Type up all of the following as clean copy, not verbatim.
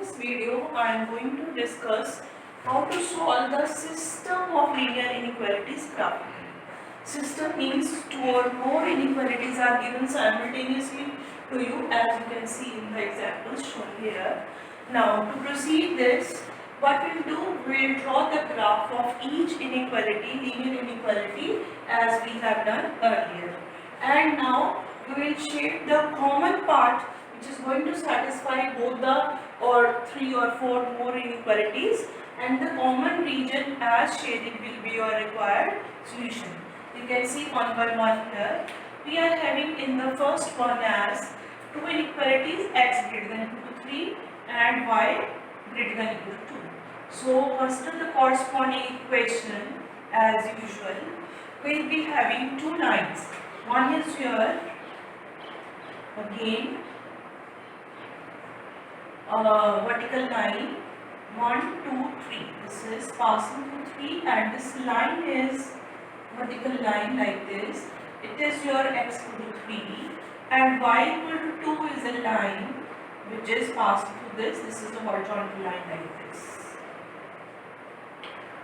this video, I am going to discuss how to solve the system of linear inequalities graphically. System means two or more inequalities are given simultaneously to you, as you can see in the examples shown here. Now, to proceed this, what we'll do, we'll draw the graph of each inequality, linear inequality, as we have done earlier. And now, we will shape the common part which is going to satisfy both the or 3 or 4 more inequalities, and the common region as shaded will be your required solution. You can see one by one here. We are having in the first one as two inequalities, x greater than equal to 3 and y greater than equal to 2. So consider the corresponding equation as usual. We will be having two lines. One is here again vertical line 1, 2, 3. This is passing through 3 and this line is vertical line like this. It is your x equal to 3 and y equal to 2 is a line which is passing through this. This is the horizontal line like this.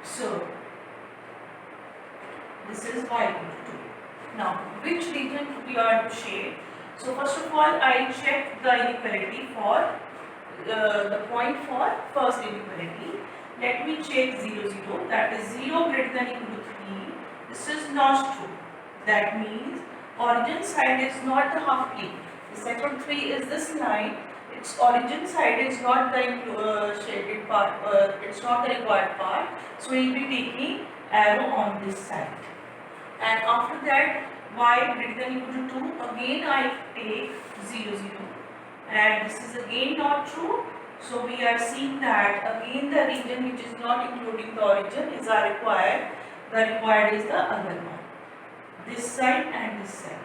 So this is y equal to 2. Now which region we are to shape? So first of all, I check the inequality for the point for first inequality. Let me check 0, 0. That is 0 greater than equal to 3. This is not true. That means origin side is not the half plane. The second 3 is this line. Its origin side is not the shaded part. It's not the required part. So we will be taking arrow on this side. And after that, y greater than equal to 2. Again I take 0, 0. And this is again not true. So we are seeing that again the region which is not including the origin is our required. The required is the other one. This side and this side.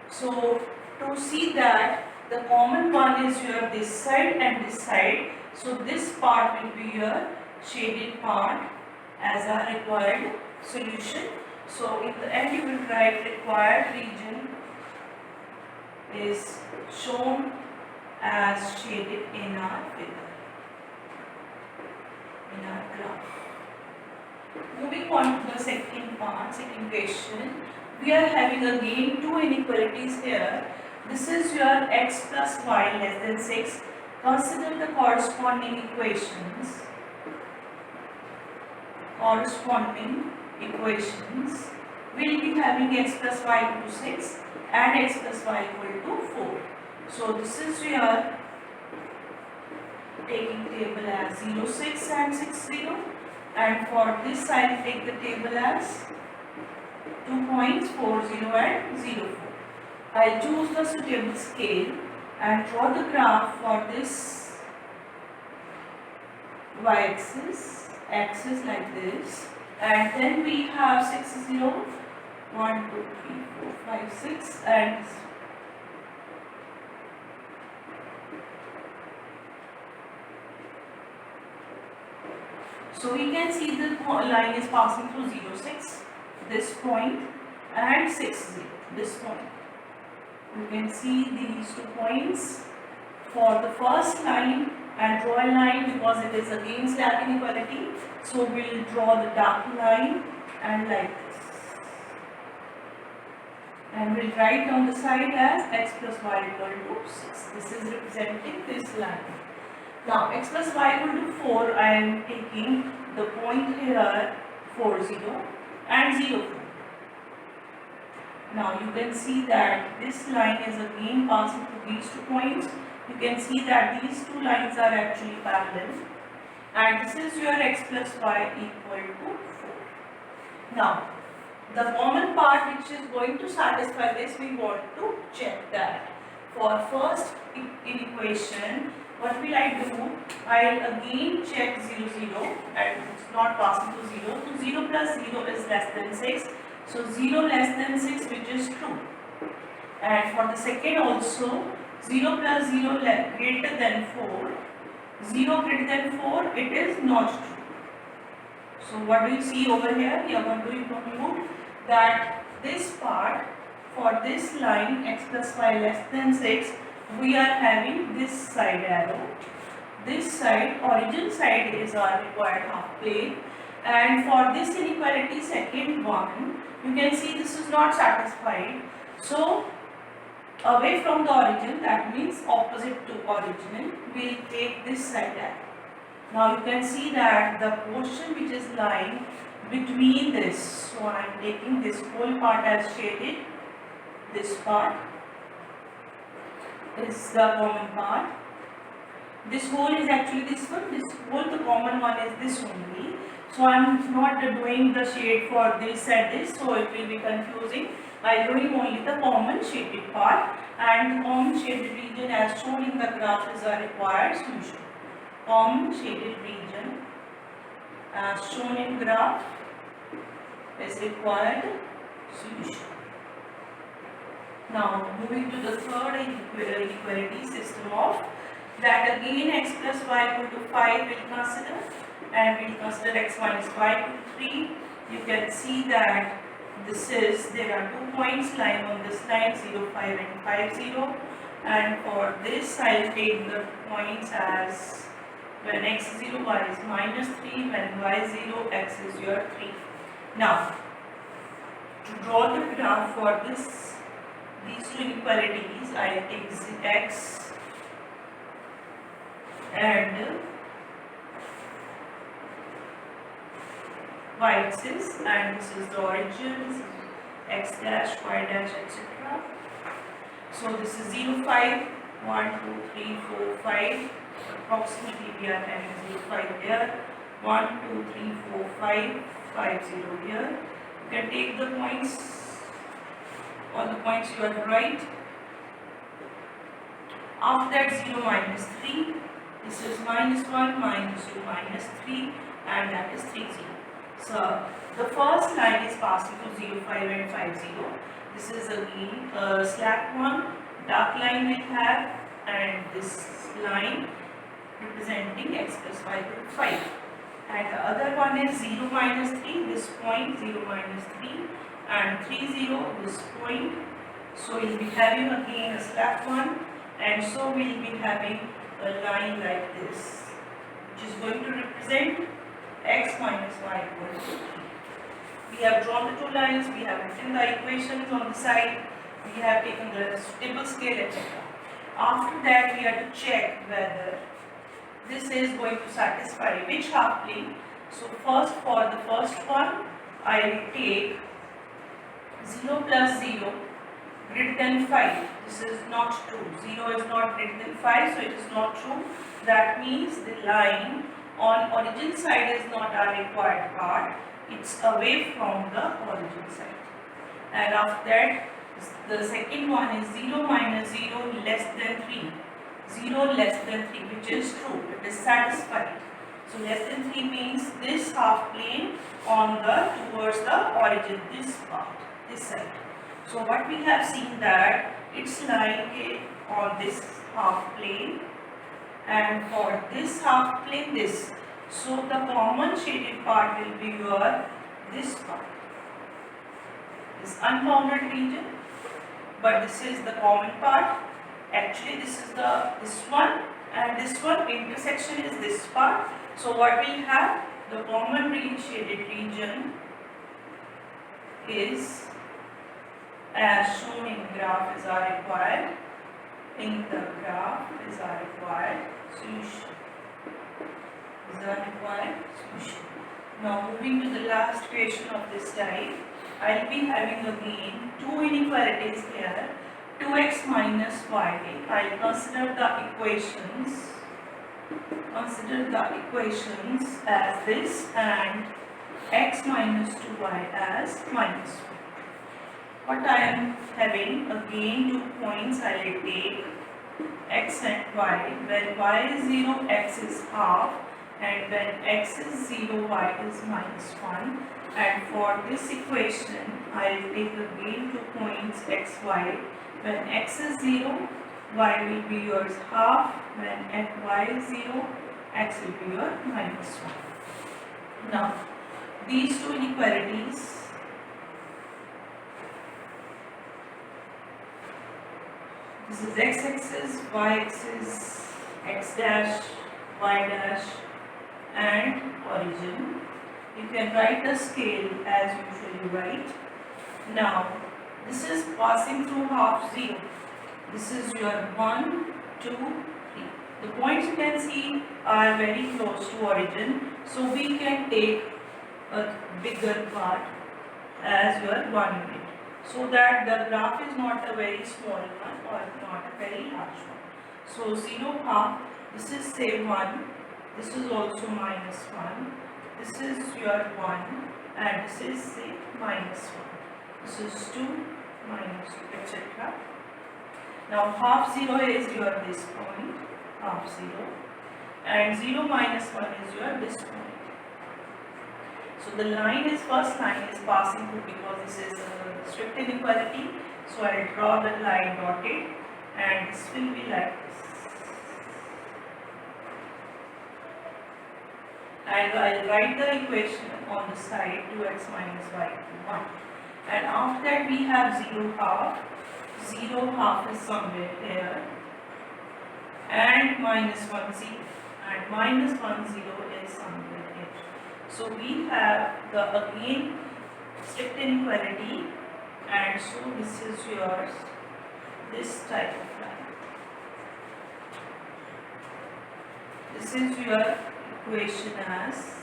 So to see that the common one is your this side and this side. So this part will be your shaded part as our required solution. So in the end you will write required region is shown as shaded in our figure, in our graph. Moving on to the second part, second question. We are having again two inequalities here. This is your x plus y less than 6. Consider the corresponding equations. We'll be having x plus y equal to 6 and x plus y equal to 4. So this is your taking table as 0, 6 and 6, 0, and for this I will take the table as 2 points 4, 0 and 0, 4. I will choose the suitable scale and draw the graph for this y-axis, axis like this, and then we have 6, 0, 1, 2, 3, 4, 5, 6 and so we can see the line is passing through 0, 6, this point, and 6, 0, this point. You can see these 2 points for the first line and draw a line because it is again slab inequality. So we will draw the dark line and like this. And we will write on the side as x plus y equal to 6. This is representing this line. Now x plus y equal to 4, I am taking the point here 4, 0 and 0, 4. Now you can see that this line is again passing through these 2 points. You can see that these 2 lines are actually parallel. And this is your x plus y equal to 4. Now the common part which is going to satisfy this, we want to check that. For first inequation, what will I do? I will again check 0, 0 and it's not passing to 0. So 0 plus 0 is less than 6. So 0 less than 6 which is true. And for the second also 0 plus 0 greater than 4. 0 greater than 4 it is not true. So what do you see over here? We are going to conclude that this part for this line x plus y less than 6 we are having this side arrow, this side, origin side is our required half plane, and for this inequality second one, you can see this is not satisfied. So away from the origin, that means opposite to origin, we will take this side as. Now you can see that the portion which is lying between this, so I am taking this whole part as shaded, this part is the common part. This whole is actually this one, this whole, the common one is this only. So I am not doing the shade for this and this, so it will be confusing. I am doing only the common shaded part, and the common shaded region as shown in the graph is a required solution. Common shaded region as shown in graph is required solution. Now moving to the third inequality system of that, again x plus y equal to 5 will consider, and we will consider x minus y equal to 3. You can see that this is, there are 2 points lying on this line, 0, 5 and 5, 0, and for this I will take the points as when x is 0, y is minus 3, when y is 0, x is your 3. Now to draw the graph for these two inequalities, I will take x and y axis, and this is the origin, this is x dash, y dash, etc. So this is 0, 5, 1, 2, 3, 4, 5, approximately we are having 0, 5 here, 1, 2, 3, 4, 5, 5, 0 here. You can take the points, all the points you are right. After that 0, minus 3, this is minus 1, minus 2, minus 3, and that is 3, 0. So the first line is passing to 0, 5 and 5, 0. This is again a slack one, dark line we have, and this line representing x plus y equal to 5. And the other one is 0, minus 3, this point 0, minus 3, and 3, 0, this point. So we will be having again a slack one, and so we will be having a line like this, which is going to represent x minus y equal to 3. We have drawn the two lines, we have written the equations on the side, we have taken the table scale, etc. After that, we have to check whether this is going to satisfy which half plane. So first, for the first one, I will take 0 plus 0 greater than 5. This is not true. 0 is not greater than 5, so it is not true. That means the line on origin side is not our required part. It's away from the origin side. And after that, the second one is 0, minus 0, less than 3. 0 less than 3, which is true. It is satisfied. So less than 3 means this half plane on the towards the origin, this part, this side. So what we have seen that it's lying on this half plane, and for this half plane this. So the common shaded part will be your this part, this unbounded region, but this is the common part. Actually this is this one, and this one intersection is this part. So what we have, the common shaded region is as shown in graph is our required, in the graph is our required solution. Is our required solution. Now moving to the last question of this type, I will be having again two inequalities here. 2x minus y. I will consider the equations as this, and x minus 2y as minus 1. What I am having again 2 points, I will take x and y. When y is 0, x is half, and when x is 0, y is minus 1. And for this equation, I will take again 2 points x, y. When x is 0, y will be yours half. When y is 0, x will be your minus 1. Now, these two inequalities, this is x-axis, y-axis, x dash, y dash and origin. You can write the scale as usually write. Now this is passing through half 0. This is your 1, 2, 3. The points you can see are very close to origin, so we can take a bigger part as your 1 unit, so that the graph is not a very small one or not a very large one. So 0 half, this is say 1, this is also minus 1, this is your 1, and this is say minus 1, this is 2, minus 2, etc. Now half 0 is your this point, half 0, and 0 minus 1 is your this point. So the line is, first line is passing through, because this is a strict inequality. So I will draw the line dotted, and this will be like this. And I will write the equation on the side 2x minus y equal 1. And after that we have 0 half. 0 half is somewhere here, and minus 1 0, and minus 1 0 is somewhere here. So we have the again strict inequality, and so this is yours, this type of line. This is your equation as,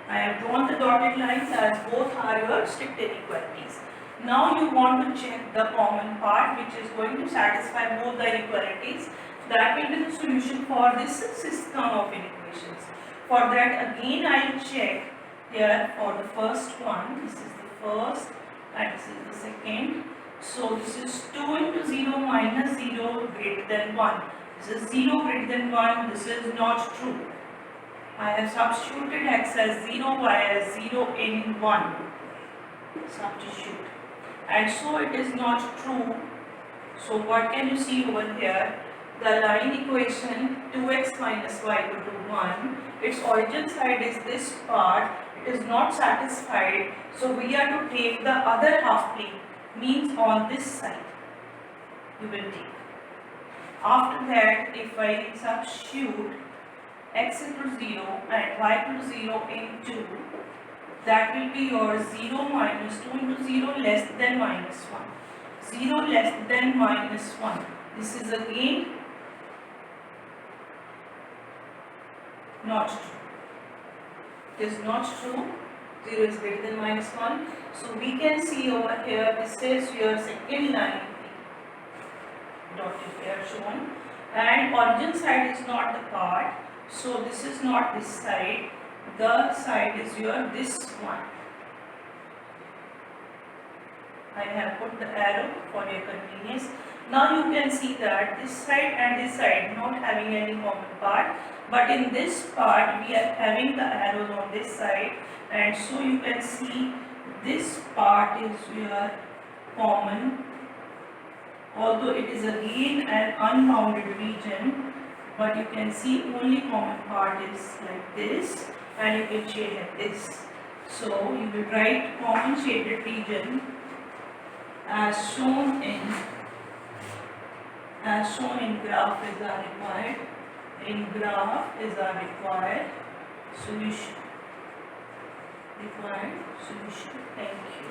I have drawn the dotted lines as both are your strict inequalities. Now you want to check the common part which is going to satisfy both the inequalities. That will be the solution for this system of inequations. For that again I will check here for the first one. This is the first and this is the second. So this is 2 into 0 minus 0 greater than 1. This is 0 greater than 1. This is not true. I have substituted x as 0, y as 0 in 1. Substitute. And so it is not true. So what can you see over here? The line equation 2x minus y equal to 1. Its origin side is this part. It is not satisfied. So we are to take the other half plane. Means on this side you will take. After that, if I substitute x equal to 0 and y equal to 0 in 2, that will be your 0 minus 2 into 0 less than minus 1. 0 less than minus 1. This is again not true. It is not true. 0 is greater than minus 1. So we can see over here, this is your second line dotted here shown, and origin side is not the part. So this is not this side. The side is your this one. I have put the arrow for your convenience. Now you can see that this side and this side not having any common part, but in this part we are having the arrows on this side, and so you can see this part is your common, although it is again an unbounded region, but you can see only common part is like this, and you can shade like this. So you will write common shaded region as shown in graph is our required. In graph is our required solution. Thank you.